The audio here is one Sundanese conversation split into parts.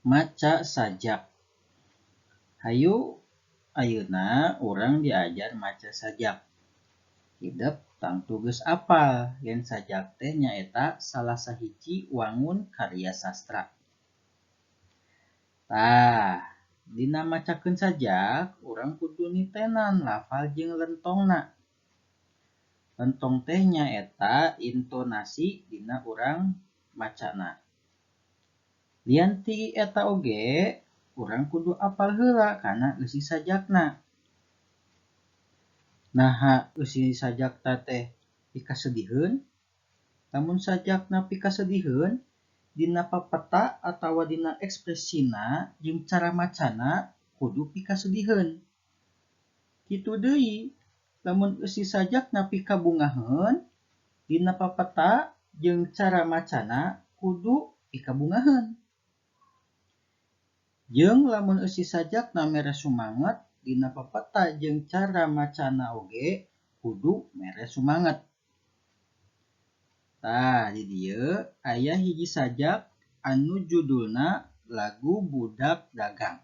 Maca sajak. Hayu ayeuna urang diajar maca sajak. Hideuk tangtu geus apal yen sajak teh nyaeta salah sahiji wangun karya sastra. Tah, dina macakeun sajak urang kudu nitenan lafal jeung lentongna. Lentong teh nyaeta intonasi dina urang macana. Lian ti eta oge, urang kudu apal heula kana eusi sajakna. Naha eusi sajakna teh pikasediheun? Lamun sajakna pikasediheun, dina papeta atawa dina ekspresina jeung cara macana kudu pikasediheun. Kitu deui, lamun eusi sajakna pikabungaheun, dina papeta jeung cara macana kudu pikabungaheun. Jeung lamun eusi sajakna mere sumanget, dina papeta jeung cara macana oge kudu mere sumanget. Tah, di dieu aya hiji sajak anu judulna Lagu Budak Dagang.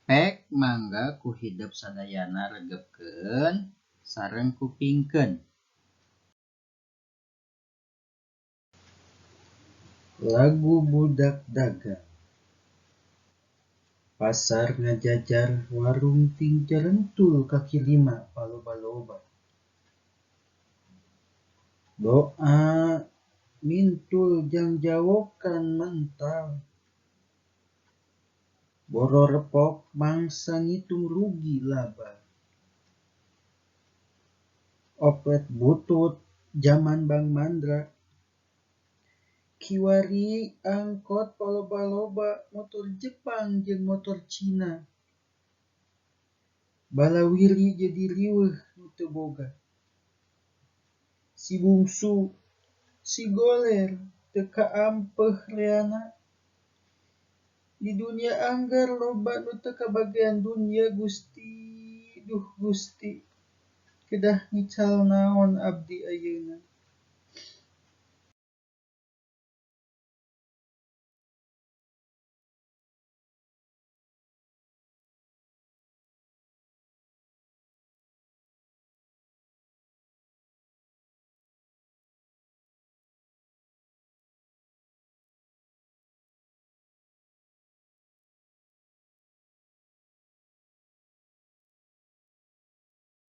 Pek mangga ku hidep sadayana regepkeun sareng kupingkeun. Lagu budak dagang. Pasar ngajajar, warung ting jarentul kaki lima paloba-loba. Doa mintul jang jawokan mental. Boro repok mangsa ngitung rugi laba. Oplet butut zaman Bang Mandra. Kiwari angkot paloba-loba motor Jepang jeung motor Cina. Balawiri jadi riweuh nu teu boga. Si bungsu, si goler teu kaampeuh leana. Di dunia anggar loba nu teu kabagean dunya Gusti, duh Gusti. Kedah ngical naon abdi ayeuna.